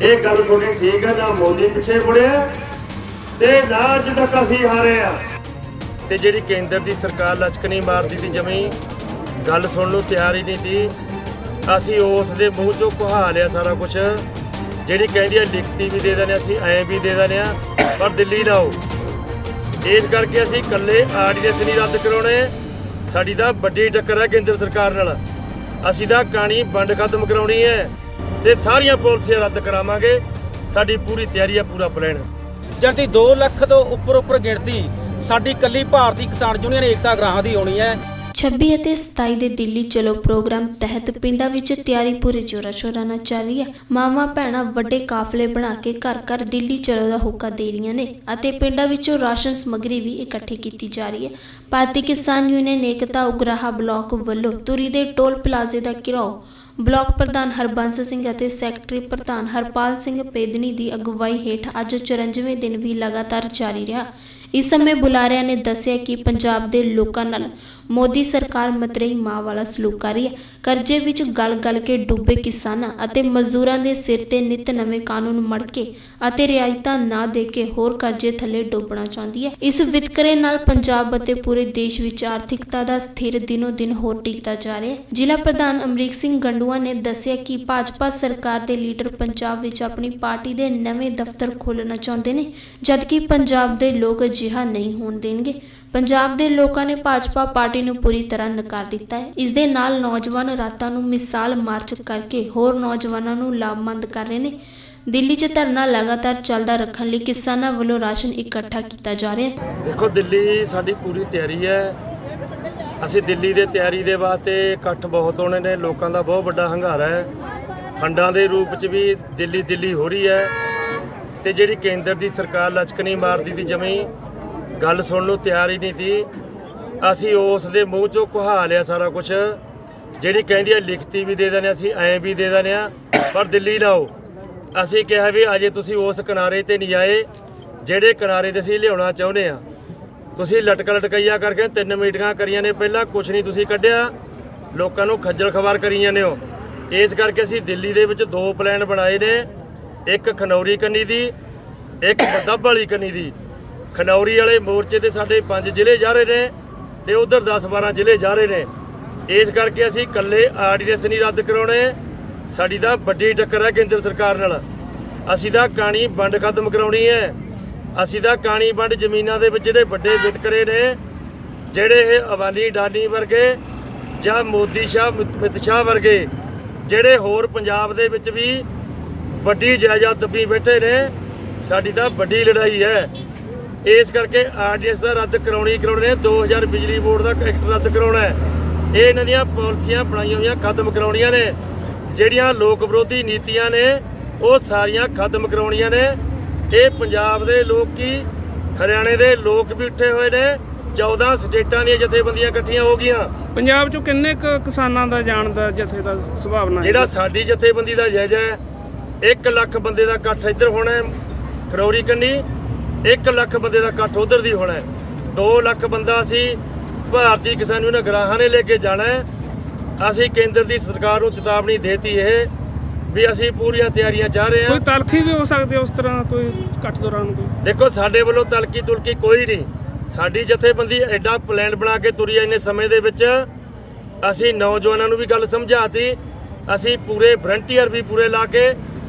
ਇਹ ਗੱਲ ਤੁਹਾਡੀ ਠੀਕ ਹੈ। ਨਾ ਮੋਦੀ ਪਿੱਛੇ ਮੁੜਿਆ ਤੇ ਨਾ ਅੱਜ ਤੱਕ ਅਸੀਂ ਹਾਰੇ ਆ। ਤੇ ਜਿਹੜੀ ਕੇਂਦਰ ਦੀ ਸਰਕਾਰ ਲਚਕ ਨਹੀਂ ਮਾਰਦੀ ਸੀ, ਜਮੀ ਗੱਲ ਸੁਣਨ ਨੂੰ ਤਿਆਰ ਹੀ ਨਹੀਂ ਸੀ। ਅਸੀਂ ਉਸ ਦੇ ਮੂੰਹ ਚੋਂ ਕੁਹਾ ਲਿਆ ਸਾਰਾ ਕੁਝ। ਜਿਹੜੀ ਕਹਿੰਦੀ ਹੈ ਲਿਖਤੀ ਵੀ ਦੇ ਦਿੰਦੇ, ਅਸੀਂ ਐਂ ਵੀ ਦੇ ਦਿੰਦੇ ਆ, ਪਰ ਦਿੱਲੀ ਨਾ ਆਓ। ਇਸ ਕਰਕੇ ਅਸੀਂ ਇਕੱਲੇ ਆਰਡੀਨੈਂਸ ਨਹੀਂ ਰੱਦ ਕਰਾਉਣੇ। ਸਾਡੀ ਤਾਂ ਵੱਡੀ ਟੱਕਰ ਹੈ ਕੇਂਦਰ ਸਰਕਾਰ ਨਾਲ। ਅਸੀਂ ਤਾਂ ਕਹਾਣੀ ਵੰਡ ਖਤਮ ਕਰਾਉਣੀ ਹੈ ਤੇ ਸਾਰੀਆਂ ਪਾਲਿਸੀਆਂ ਰੱਦ ਕਰਾਵਾਂਗੇ। ਸਾਡੀ ਪੂਰੀ ਤਿਆਰੀ ਹੈ, ਪੂਰਾ ਪਲਾਨ। ਜਨਤੀ 2 ਲੱਖ ਤੋਂ ਉੱਪਰ ਗਿਣਤੀ ਸਾਡੀ ਇਕੱਲੀ ਭਾਰਤੀ ਕਿਸਾਨ ਯੂਨੀਅਨ ਏਕਤਾ ਗ੍ਰਾਹਾਂ ਦੀ ਹੋਣੀ ਹੈ। 26 ਅਤੇ 27 ਦੇ ਦਿੱਲੀ ਚਲੋ ਪ੍ਰੋਗਰਾਮ ਤਹਿਤ ਪਿੰਡਾਂ ਵਿੱਚ ਤਿਆਰੀ ਪੂਰੇ ਜ਼ੋਰਾਂ ਸ਼ੋਰਾਂ ਨਾਲ ਚੱਲ ਰਹੀ ਹੈ। ਮਾਵਾਂ ਭੈਣਾਂ ਵੱਡੇ ਕਾਫਲੇ ਬਣਾ ਕੇ ਘਰ ਘਰ ਦਿੱਲੀ ਚਲੋ ਦਾ ਹੋਕਾ ਦੇ ਰਹੀਆਂ ਨੇ ਅਤੇ ਪਿੰਡਾਂ ਵਿੱਚੋਂ ਰਾਸ਼ਨ ਸਮੱਗਰੀ ਵੀ ਇਕੱਠੀ ਕੀਤੀ ਜਾ ਰਹੀ ਹੈ। ਭਾਰਤੀ ਕਿਸਾਨ ਯੂਨੀਅਨ ਏਕਤਾ ਉਗਰਾਹਾ ਬਲਾਕ ਵੱਲੋਂ ਤੁਰੀ ਦੇ ਟੋਲ ਪਲਾਜ਼ੇ ਦਾ ਘਿਰਾਓ ਬਲਾਕ ਪ੍ਰਧਾਨ ਹਰਬੰਸ ਸਿੰਘ ਅਤੇ ਸੈਕਟਰੀ ਪ੍ਰਧਾਨ ਹਰਪਾਲ ਸਿੰਘ ਪੇਦਨੀ ਦੀ ਅਗਵਾਈ ਹੇਠ ਅੱਜ 54ਵੇਂ ਦਿਨ ਵੀ ਲਗਾਤਾਰ ਜਾਰੀ ਰਿਹਾ। ਇਸ ਸਮੇਂ ਬੁਲਾਰਿਆਂ ਨੇ ਦੱਸਿਆ ਕਿ ਪੰਜਾਬ ਦੇ ਲੋਕਾਂ ਨਾਲ ਮੋਦੀ ਸਰਕਾਰ ਮਤਰੇਈ ਮਾਂ ਵਾਲਾ ਸਲੂਕ ਕਰ ਰਹੀ ਹੈ। ਕਰਜ਼ੇ ਵਿੱਚ ਗਲ ਕੇ ਡੁੱਬੇ ਕਿਸਾਨਾਂ ਅਤੇ ਮਜ਼ਦੂਰਾਂ ਦੇ ਸਿਰ ਤੇ ਨਿਤ ਨਵੇਂ ਕਾਨੂੰਨ ਮੜ ਕੇ ਅਤੇ ਰਿਆਇਤਾਂ ਨਾ ਦੇ ਕੇ ਹੋਰ ਕਰਜ਼ੇ ਥੱਲੇ ਡੋਬਣਾ ਚਾਹੁੰਦੀ ਹੈ। ਇਸ ਵਿਤਕਰੇ ਨਾਲ ਪੰਜਾਬ ਅਤੇ ਪੂਰੇ ਦੇਸ਼ ਵਿੱਚ ਆਰਥਿਕਤਾ ਦਾ ਸਥਿਰ ਦਿਨੋ ਦਿਨ ਹੋਰ ਟਿਕਦਾ ਜਾ ਰਿਹਾ ਹੈ। ਜ਼ਿਲ੍ਹਾ ਪ੍ਰਧਾਨ ਅਮਰੀਕ ਸਿੰਘ ਗੰਡੂਆ ਨੇ ਦੱਸਿਆ ਕਿ ਭਾਜਪਾ ਸਰਕਾਰ ਦੇ ਲੀਡਰ ਪੰਜਾਬ ਵਿੱਚ ਆਪਣੀ ਪਾਰਟੀ ਦੇ ਨਵੇਂ ਦਫ਼ਤਰ ਖੋਲ੍ਹਣਾ ਚਾਹੁੰਦੇ ਨੇ, ਜਦਕਿ ਪੰਜਾਬ ਦੇ ਲੋਕ ਅਜਿਹਾ ਨਹੀਂ ਹੋਣ ਦੇਣਗੇ। ਪੰਜਾਬ ਦੇ ਲੋਕਾਂ ਨੇ ਭਾਜਪਾ ਪਾਰਟੀ ਨੂੰ ਪੂਰੀ ਤਰ੍ਹਾਂ ਨਕਾਰ ਦਿੱਤਾ ਹੈ। ਇਸ ਦੇ ਨਾਲ ਨੌਜਵਾਨ ਰਾਤਾਂ ਨੂੰ ਮਿਸਾਲ ਮਾਰਚ ਕਰਕੇ ਹੋਰ ਨੌਜਵਾਨਾਂ ਨੂੰ ਲਾਭਮੰਦ ਕਰ ਰਹੇ ਨੇ। ਦਿੱਲੀ 'ਚ ਧਰਨਾ ਲਗਾਤਾਰ ਚੱਲਦਾ ਰੱਖਣ ਲਈ ਕਿਸਾਨਾਂ ਵੱਲੋਂ ਰਾਸ਼ਨ ਇਕੱਠਾ ਕੀਤਾ ਜਾ ਰਿਹਾ ਹੈ। ਦੇਖੋ, ਦਿੱਲੀ ਸਾਡੀ ਪੂਰੀ ਤਿਆਰੀ ਹੈ। ਅਸੀਂ ਦਿੱਲੀ ਦੇ ਤਿਆਰੀ ਦੇ ਵਾਸਤੇ ਇਕੱਠ ਬਹੁਤ ਹੋਣੇ ਨੇ। ਲੋਕਾਂ ਦਾ ਬਹੁਤ ਵੱਡਾ ਹੰਗਾਰਾ ਹੈ। ਫੰਡਾਂ ਦੇ ਰੂਪ 'ਚ ਵੀ ਦਿੱਲੀ ਹੋ ਰਹੀ ਹੈ। ਤੇ ਜਿਹੜੀ ਕੇਂਦਰ ਦੀ ਸਰਕਾਰ ਲਚਕ ਨਹੀਂ ਮਾਰਦੀ ਸੀ, ਜਮੀ ਗੱਲ ਸੁਣਨ ਨੂੰ ਤਿਆਰ ਹੀ ਨਹੀਂ ਸੀ। ਅਸੀਂ ਉਸ ਦੇ ਮੂੰਹ ਚੋਂ ਕੁਹਾ ਲਿਆ ਸਾਰਾ ਕੁਝ। ਜਿਹੜੀ ਕਹਿੰਦੀ ਹੈ ਲਿਖਤੀ ਵੀ ਦੇ ਦਿੰਦੇ, ਅਸੀਂ ਐਂ ਵੀ ਦੇ ਦਿੰਦੇ ਆ, ਪਰ ਦਿੱਲੀ ਨਾ ਆਓ। ਅਸੀਂ ਕਿਹਾ ਵੀ ਅਜੇ ਤੁਸੀਂ ਉਸ ਕਿਨਾਰੇ ਤੇ ਨਹੀਂ ਆਏ ਜਿਹੜੇ ਕਿਨਾਰੇ ਤੇ ਅਸੀਂ ਲਿਆਉਣਾ ਚਾਹੁੰਦੇ ਆ। ਤੁਸੀਂ ਲਟਕਈਆ ਕਰਕੇ 3 ਮੀਟਿੰਗਾਂ ਕਰੀਆਂ ਨੇ, ਪਹਿਲਾਂ ਕੁਝ ਨਹੀਂ ਤੁਸੀਂ ਕੱਢਿਆ, ਲੋਕਾਂ ਨੂੰ ਖੱਜਲ ਖਵਾਰ ਕਰੀ ਜਾਂਦੇ ਹੋ। ਇਸ ਕਰਕੇ ਅਸੀਂ ਦਿੱਲੀ ਦੇ ਵਿੱਚ 2 ਪਲਾਨ ਬਣਾਏ ਨੇ, ਇੱਕ ਖਨੌਰੀ ਕੰਨੀ ਦੀ, ਇੱਕ ਬੱਦਬ ਵਾਲੀ ਕੰਨੀ ਦੀ। ਖਨੌਰੀ ਵਾਲੇ ਮੋਰਚੇ ਤੇ ਸਾਡੇ 5 ਜ਼ਿਲ੍ਹੇ ਜਾ ਰਹੇ ਨੇ ਤੇ ਉਧਰ 10-12 ਜ਼ਿਲ੍ਹੇ ਜਾ ਰਹੇ ਨੇ। ਇਸ ਕਰਕੇ ਅਸੀਂ ਇਕੱਲੇ ਆਰਡੀਨੈਂਸ ਨਹੀਂ ਰੱਦ ਕਰਾਉਣੇ। ਸਾਡੀ ਤਾਂ ਵੱਡੀ ਟੱਕਰ ਹੈ ਕੇਂਦਰ ਸਰਕਾਰ ਨਾਲ। ਅਸੀਂ ਤਾਂ ਕਹਾਣੀ ਵੰਡ ਖਤਮ ਕਰਾਉਣੀ ਹੈ। ਅਸੀਂ ਤਾਂ ਕਹਾਣੀ ਵੰਡ ਜ਼ਮੀਨਾਂ ਦੇ ਵਿੱਚ ਜਿਹੜੇ ਵੱਡੇ ਵਿਤਕਰੇ ਨੇ, ਜਿਹੜੇ ਇਹ ਅਵਾਨੀ ਡਾਨੀ ਵਰਗੇ ਜਾਂ ਮੋਦੀ ਸ਼ਾਹ ਮਿਤ ਸ਼ਾਹ ਵਰਗੇ, ਜਿਹੜੇ ਹੋਰ ਪੰਜਾਬ ਦੇ ਵਿੱਚ ਵੀ ਵੱਡੀ ਜਾਇਦਾਦ ਦੱਬੀ ਬੈਠੇ ਨੇ, ਸਾਡੀ ਤਾਂ ਵੱਡੀ ਲੜਾਈ ਹੈ। ਇਸ ਕਰਕੇ ਆਰਡੀਐਸ ਦਾ ਰੱਦ ਕਰਾਉਣੇ ਨੇ। 2000 ਬਿਜਲੀ ਬੋਰਡ ਦਾ ਐਕਟ ਰੱਦ ਕਰਾਉਣਾ ਹੈ। ਇਹ ਇਹਨਾਂ ਦੀਆਂ ਪਾਲਿਸੀਆਂ ਬਣਾਈਆਂ ਹੋਈਆਂ ਖਤਮ ਕਰਾਉਣੀਆਂ ਨੇ। ਜਿਹੜੀਆਂ ਲੋਕ ਵਿਰੋਧੀ ਨੀਤੀਆਂ ਨੇ ਉਹ ਸਾਰੀਆਂ ਖਤਮ ਕਰਾਉਣੀਆਂ ਨੇ। ਇਹ ਪੰਜਾਬ ਦੇ ਲੋਕ ਕੀ ਹਰਿਆਣੇ ਦੇ ਲੋਕ ਵੀ ਉੱਠੇ ਹੋਏ ਨੇ। 14 ਸਟੇਟਾਂ ਦੀਆਂ ਜਥੇਬੰਦੀਆਂ ਇਕੱਠੀਆਂ ਹੋ ਗਈਆਂ। ਪੰਜਾਬ 'ਚੋਂ ਕਿੰਨੇ ਕਿਸਾਨਾਂ ਦਾ ਜਾਣ ਦਾ ਜਥੇ ਦਾ ਸੁਭਾਵਨਾ? ਜਿਹੜਾ ਸਾਡੀ ਜਥੇਬੰਦੀ ਦਾ ਜਾਇਜ਼ਾ ਹੈ, 1 ਲੱਖ ਬੰਦੇ ਦਾ ਇਕੱਠ ਇੱਧਰ ਹੋਣਾ ਹੈ ਖਨੌਰੀ ਕੰਨੀ, 1 ਲੱਖ ਬੰਦੇ ਦਾ ਇਕੱਠ ਉਧਰ ਦੀ ਹੋਣਾ ਹੈ। 2 ਲੱਖ ਬੰਦਾ ਅਸੀਂ ਭਾਰਤੀ ਕਿਸਾਨ ਯੂਨੀਅਨ ਗਰਾਹਾਂ ਨੇ ਲੈ ਕੇ ਜਾਣਾ ਹੈ। ਅਸੀਂ ਕੇਂਦਰ ਦੀ ਸਰਕਾਰ ਨੂੰ ਚੇਤਾਵਨੀ ਦੇਤੀ ਇਹ ਵੀ ਅਸੀਂ ਪੂਰੀਆਂ ਤਿਆਰੀਆਂ ਚਾਹ ਰਹੇ ਹਾਂ। ਕੋਈ ਤਲਖੀ ਵੀ ਹੋ ਸਕਦੀ ਉਸ ਤਰ੍ਹਾਂ ਕੋਈ ਇਕੱਠ ਦੌਰਾਨ? ਕੋਈ ਦੇਖੋ, ਸਾਡੇ ਵੱਲੋਂ ਤਲਕੀ ਤੁਲਕੀ ਕੋਈ ਨਹੀਂ। ਸਾਡੀ ਜਥੇਬੰਦੀ ਐਡਾ ਪਲਾਨ ਬਣਾ ਕੇ ਤੁਰੀ ਇੰਨੇ ਸਮੇਂ ਦੇ ਵਿੱਚ। ਅਸੀਂ ਨੌਜਵਾਨਾਂ ਨੂੰ ਵੀ ਗੱਲ ਸਮਝਾਤੀ। ਅਸੀਂ ਪੂਰੇ ਵਲੰਟੀਅਰ ਵੀ ਪੂਰੇ ਲਾ ਕੇ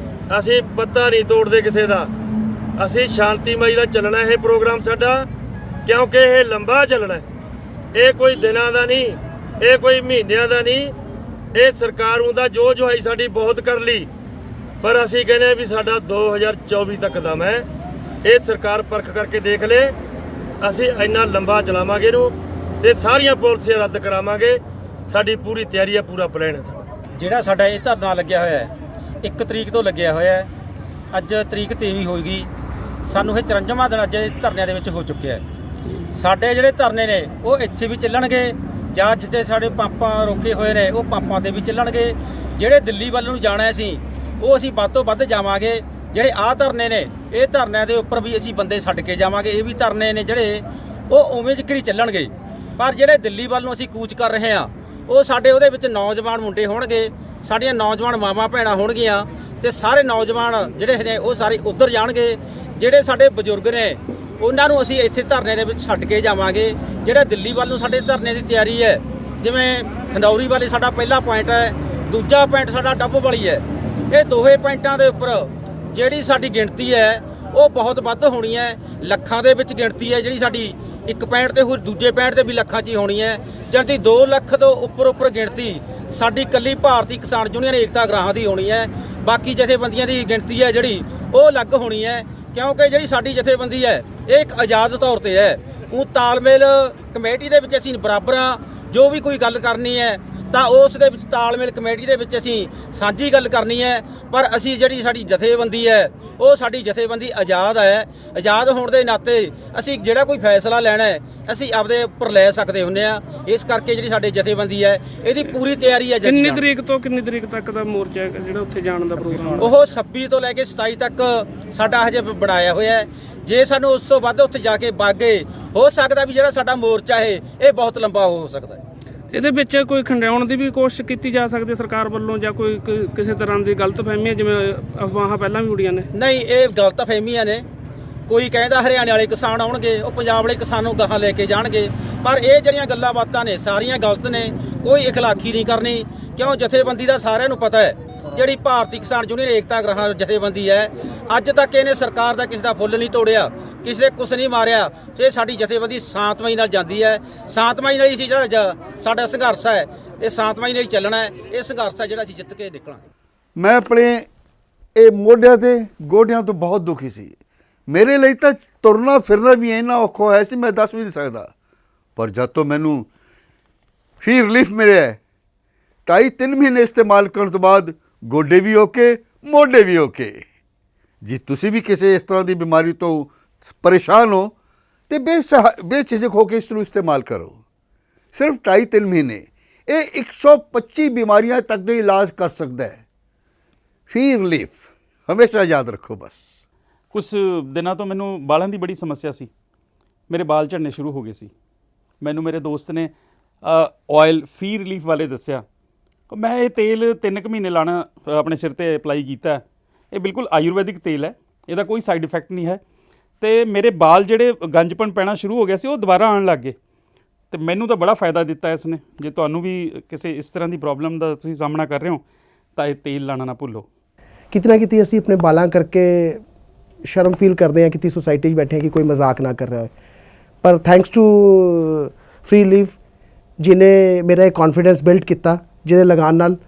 ਅਸੀਂ ਪੱਤਾ ਨਹੀਂ ਤੋੜਦੇ ਕਿਸੇ ਦਾ। ਅਸੀਂ ਸ਼ਾਂਤੀਮਈ ਨਾਲ ਚੱਲਣਾ ਇਹ ਪ੍ਰੋਗਰਾਮ ਸਾਡਾ, ਕਿਉਂਕਿ ਇਹ ਲੰਬਾ ਚੱਲਣਾ। ਇਹ ਕੋਈ ਦਿਨਾਂ ਦਾ ਨਹੀਂ, ਇਹ ਕੋਈ ਮਹੀਨਿਆਂ ਦਾ ਨਹੀਂ। ਇਹ ਸਰਕਾਰ ਉਹਦਾ ਜੋ ਜੁਹਾਈ ਸਾਡੀ ਬਹੁਤ ਕਰ ਲਈ, ਪਰ ਅਸੀਂ ਕਹਿੰਦੇ ਵੀ ਸਾਡਾ 2024 ਤੱਕ ਦਮ ਹੈ। ਇਹ ਸਰਕਾਰ ਪਰਖ ਕਰਕੇ ਦੇਖ ਲੇ। ਅਸੀਂ ਇੰਨਾ ਲੰਬਾ ਚਲਾਵਾਂਗੇ ਇਹਨੂੰ ਤੇ ਸਾਰੀਆਂ ਪਾਲਿਸੀਆਂ ਰੱਦ ਕਰਾਵਾਂਗੇ। ਸਾਡੀ ਪੂਰੀ ਤਿਆਰੀ ਹੈ, ਪੂਰਾ ਪਲਾਨ ਹੈ ਸਾਡਾ। ਜਿਹੜਾ ਸਾਡਾ ਇਹ ਧਰਨਾ ਲੱਗਿਆ ਹੋਇਆ ਹੈ 1 ਤਰੀਕ ਤੋਂ ਲੱਗਿਆ ਹੋਇਆ ਹੈ। ਅੱਜ ਤਰੀਕ 23 ਹੋ ਗਈ। ਸਾਨੂੰ ਇਹ 54ਵਾਂ ਦਿਨ ਅੱਜ ਧਰਨਿਆਂ ਦੇ ਵਿੱਚ ਹੋ ਚੁੱਕਿਆ ਹੈ। ਸਾਡੇ ਜਿਹੜੇ ਧਰਨੇ ਨੇ ਉਹ ਇੱਥੇ ਵੀ ਚੱਲਣਗੇ, ਜਾਂ ਜਿੱਥੇ ਸਾਡੇ ਪੰਪਾਂ ਰੋਕੇ ਹੋਏ ਨੇ ਉਹ ਪੰਪਾਂ ਤੇ ਵੀ ਚੱਲਣਗੇ। ਜਿਹੜੇ ਦਿੱਲੀ ਵੱਲ ਨੂੰ ਜਾਣਾ ਸੀ ਉਹ ਅਸੀਂ ਵੱਧ ਤੋਂ ਵੱਧ ਜਾਵਾਂਗੇ। ਜਿਹੜੇ ਆਹ ਧਰਨੇ ਨੇ ਇਹ ਧਰਨਿਆਂ ਦੇ ਉੱਪਰ ਵੀ ਅਸੀਂ ਬੰਦੇ ਛੱਡ ਕੇ ਜਾਵਾਂਗੇ। ਇਹ ਵੀ ਧਰਨੇ ਨੇ ਜਿਹੜੇ ਉਹ ਉਵੇਂ ਜ਼ਿਕਰ ਹੀ ਚੱਲਣਗੇ। ਪਰ ਜਿਹੜੇ ਦਿੱਲੀ ਵੱਲ ਨੂੰ ਅਸੀਂ ਕੂਚ ਕਰ ਰਹੇ ਹਾਂ ਉਹ ਸਾਡੇ ਉਹਦੇ ਵਿੱਚ ਨੌਜਵਾਨ ਮੁੰਡੇ ਹੋਣਗੇ, ਸਾਡੀਆਂ ਨੌਜਵਾਨ ਮਾਵਾਂ ਭੈਣਾਂ ਹੋਣਗੀਆਂ, ਤੇ ਸਾਰੇ ਨੌਜਵਾਨ ਜਿਹੜੇ ਨੇ ਉਹ ਸਾਰੇ ਉੱਧਰ ਜਾਣਗੇ। ਜਿਹੜੇ ਸਾਡੇ ਬਜ਼ੁਰਗ ਨੇ ਉਹਨਾਂ ਨੂੰ ਅਸੀਂ ਇੱਥੇ ਧਰਨੇ ਦੇ ਵਿੱਚ ਛੱਡ ਕੇ ਜਾਵਾਂਗੇ। ਜਿਹੜਾ ਦਿੱਲੀ ਵੱਲ ਨੂੰ ਸਾਡੇ ਧਰਨੇ ਦੀ ਤਿਆਰੀ ਹੈ, ਜਿਵੇਂ ਖੰਡੌਰੀ ਵਾਲੀ ਸਾਡਾ ਪਹਿਲਾ ਪੁਆਇੰਟ ਹੈ, ਦੂਜਾ ਪੁਆਇੰਟ ਸਾਡਾ ਡੱਬ ਵਾਲੀ ਹੈ। ਇਹ ਦੋਵੇਂ ਪੁਆਇੰਟਾਂ ਦੇ ਉੱਪਰ ਜਿਹੜੀ ਸਾਡੀ ਗਿਣਤੀ ਹੈ ਉਹ ਬਹੁਤ ਵੱਧ ਹੋਣੀ ਹੈ। ਲੱਖਾਂ ਦੇ ਵਿੱਚ ਗਿਣਤੀ ਹੈ ਜਿਹੜੀ ਸਾਡੀ ਇੱਕ ਪੁਆਇੰਟ ਤੇ ਹੋਰ ਦੂਜੇ ਪੁਆਇੰਟ ਤੇ ਵੀ ਲੱਖਾਂ 'ਚ ਹੀ ਹੋਣੀ ਹੈ। ਜਦ 2 ਲੱਖ ਤੋਂ ਉੱਪਰ ਗਿਣਤੀ ਸਾਡੀ ਇਕੱਲੀ ਭਾਰਤੀ ਕਿਸਾਨ ਯੂਨੀਅਨ ਏਕਤਾ ਗਰਾਹਾਂ ਦੀ ਹੋਣੀ ਹੈ। ਬਾਕੀ ਜਥੇਬੰਦੀਆਂ ਦੀ ਗਿਣਤੀ ਹੈ ਜਿਹੜੀ ਉਹ ਅਲੱਗ ਹੋਣੀ ਹੈ, ਕਿਉਂਕਿ ਜਿਹੜੀ ਸਾਡੀ ਜਥੇਬੰਦੀ ਹੈ ਇਹ ਇੱਕ ਆਜ਼ਾਦ ਤੌਰ ਤੇ ਹੈ। ਉਹ ਤਾਲਮੇਲ ਕਮੇਟੀ ਦੇ ਵਿੱਚ ਅਸੀਂ ਬਰਾਬਰ ਹਾਂ। ਜੋ ਵੀ ਕੋਈ ਗੱਲ ਕਰਨੀ ਹੈ ਤਾਂ ਉਸ ਦੇ ਵਿੱਚ ਤਾਲਮੇਲ ਕਮੇਟੀ ਦੇ ਵਿੱਚ ਅਸੀਂ ਸਾਂਝੀ ਗੱਲ ਕਰਨੀ ਹੈ। ਪਰ ਅਸੀਂ ਜਿਹੜੀ ਸਾਡੀ ਜਥੇਬੰਦੀ ਹੈ ਉਹ ਸਾਡੀ ਜਥੇਬੰਦੀ ਆਜ਼ਾਦ ਹੈ। ਆਜ਼ਾਦ ਹੋਣ ਦੇ ਨਾਤੇ ਅਸੀਂ ਜਿਹੜਾ ਕੋਈ ਫੈਸਲਾ ਲੈਣਾ ਹੈ ਅਸੀਂ ਆਪਦੇ ਉੱਪਰ ਲੈ ਸਕਦੇ ਹੁੰਦੇ ਆ। ਇਸ ਕਰਕੇ ਜਿਹੜੀ ਸਾਡੇ ਜਥੇਬੰਦੀ ਹੈ ਇਹਦੀ ਪੂਰੀ ਤਿਆਰੀ ਹੈ। ਕਿੰਨੀ ਤਰੀਕ ਤੋਂ ਕਿੰਨੀ ਤਰੀਕ ਤੱਕ ਦਾ ਮੋਰਚਾ ਹੈ ਜਿਹੜਾ ਉੱਥੇ ਜਾਣ ਦਾ ਪ੍ਰੋਗਰਾਮ? ਉਹ 26 ਤੋਂ ਲੈ ਕੇ 27 ਤੱਕ ਸਾਡਾ ਹਜੇ ਬਣਾਇਆ ਹੋਇਆ ਹੈ। ਜੇ ਸਾਨੂੰ ਉਸ ਤੋਂ ਵੱਧ ਉੱਥੇ ਜਾ ਕੇ ਬਾਗੇ ਹੋ ਸਕਦਾ ਵੀ ਜਿਹੜਾ ਸਾਡਾ ਮੋਰਚਾ ਹੈ ਇਹ ਬਹੁਤ ਲੰਬਾ ਹੋ ਸਕਦਾ ਹੈ। ਇਹਦੇ ਵਿੱਚ ਕੋਈ ਖੰਡਾਉਣ ਦੀ ਵੀ ਕੋਸ਼ਿਸ਼ ਕੀਤੀ ਜਾ ਸਕਦੀ ਹੈ ਸਰਕਾਰ ਵੱਲੋਂ, ਜਾਂ ਕੋਈ ਕਿਸੇ ਤਰ੍ਹਾਂ ਦੀ ਗਲਤਫਹਿਮੀਆਂ ਜਿਵੇਂ ਅਫਵਾਹਾਂ ਪਹਿਲਾਂ ਵੀ ਉੜੀਆਂ ਨੇ? ਨਹੀਂ, ਇਹ ਗਲਤਫਹਿਮੀਆਂ ਨੇ। ਕੋਈ ਕਹਿੰਦਾ ਹਰਿਆਣੇ ਵਾਲੇ ਕਿਸਾਨ ਆਉਣਗੇ, ਉਹ ਪੰਜਾਬ ਵਾਲੇ ਕਿਸਾਨ ਨੂੰ ਗਾਹਾਂ ਲੈ ਕੇ ਜਾਣਗੇ, ਪਰ ਇਹ ਜਿਹੜੀਆਂ ਗੱਲਾਂ ਬਾਤਾਂ ਨੇ ਸਾਰੀਆਂ ਗਲਤ ਨੇ। ਕੋਈ ਇਖਲਾਕੀ ਨਹੀਂ ਕਰਨੀ, ਕਿਉਂ ਜਥੇਬੰਦੀ ਦਾ ਸਾਰਿਆਂ ਨੂੰ ਪਤਾ ਹੈ। ਜਿਹੜੀ ਭਾਰਤੀ ਕਿਸਾਨ ਯੂਨੀਅਨ ਏਕਤਾ ਗਰਾਹਾਂ ਜਥੇਬੰਦੀ ਹੈ ਅੱਜ ਤੱਕ ਇਹਨੇ ਸਰਕਾਰ ਦਾ ਕਿਸੇ ਦਾ ਫੁੱਲ ਨਹੀਂ ਤੋੜਿਆ, ਕਿਸੇ ਦੇ ਕੁਛ ਨਹੀਂ ਮਾਰਿਆ। ਇਹ ਸਾਡੀ ਜਥੇਬੰਦੀ ਸ਼ਾਂਤਮਈ ਨਾਲ ਜਾਂਦੀ ਹੈ। ਸ਼ਾਂਤਮਈ ਨਾਲ ਹੀ ਸੀ ਜਿਹੜਾ ਸਾਡਾ ਸੰਘਰਸ਼ ਹੈ ਇਹ ਸ਼ਾਂਤਮਈ ਨਾਲ ਹੀ ਚੱਲਣਾ ਹੈ। ਇਹ ਸੰਘਰਸ਼ ਹੈ ਜਿਹੜਾ ਅਸੀਂ ਜਿੱਤ ਕੇ ਨਿਕਲਾਂਗੇ। ਮੈਂ ਆਪਣੇ ਇਹ ਮੋਢਿਆਂ ਤੇ ਗੋਡਿਆਂ ਤੋਂ ਬਹੁਤ ਦੁਖੀ ਸੀ। ਮੇਰੇ ਲਈ ਤਾਂ ਤੁਰਨਾ ਫਿਰਨਾ ਵੀ ਇੰਨਾ ਔਖਾ ਹੋਇਆ ਸੀ ਮੈਂ ਦੱਸ ਵੀ ਨਹੀਂ ਸਕਦਾ। ਪਰ ਜਦ ਤੋਂ ਮੈਨੂੰ ਫੀ ਰਿਲੀਫ ਮਿਲਿਆ 2.5-3 ਮਹੀਨੇ ਇਸਤੇਮਾਲ ਕਰਨ ਤੋਂ ਬਾਅਦ ਗੋਡੇ ਵੀ ਓਕੇ, ਮੋਢੇ ਵੀ ਓਕੇ। ਜੀ ਤੁਸੀਂ ਵੀ ਕਿਸੇ ਇਸ ਤਰ੍ਹਾਂ ਦੀ ਬਿਮਾਰੀ ਤੋਂ ਪਰੇਸ਼ਾਨ ਹੋ तो बेझिझक होकर इसको इस्तेमाल करो। सिर्फ 2.5-3 महीने ये 125 बीमारियां तक का इलाज कर सकता है। फी रिलीफ हमेशा याद रखो। बस कुछ दिनों तो मैनू बालों की बड़ी समस्या सी, मेरे बाल झड़ने शुरू हो गए सी। मैनू मेरे दोस्त ने ऑयल फी रिलीफ वाले दसिया। मैं ये तेल 3 महीने लाना अपने सिर ते अप्लाई किया। ये बिल्कुल आयुर्वैदिक तेल है, इसका कोई साइड इफेक्ट नहीं है। तो मेरे बाल जेडे गंजपन पैना शुरू हो गया सी वो दोबारा आने लग गए। तो मैनू तो बड़ा फ़ायदा दिता इसने। जे तुहानू भी किसी इस तरह की प्रॉब्लम का तुसीं सामना कर रहे हो तो ये तेल लाना ना भुल्लो। कितना ना कितनी असीं अपने बालां करके शर्म फील करते हैं कि सोसाइटी बैठे हैं कि कोई मजाक ना कर रहा है। पर थैंक्स टू फ्री रिलीफ जिन्हें मेरा कॉन्फिडेंस बिल्ड किया, जिहदे लगान नाल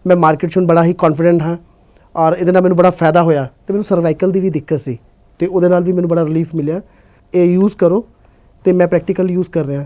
मैं मार्केट च बड़ा ही कॉन्फिडेंट हाँ और इहदे नाल मैनूं बड़ा फायदा होया। तो मैनूं सर्वाइकल की भी दिक्कत सी तो उहदे नाल भी मैनूं बड़ा रिलीफ मिलिया। ये यूज़ करो तो मैं प्रैक्टिकल यूज़ कर रहा।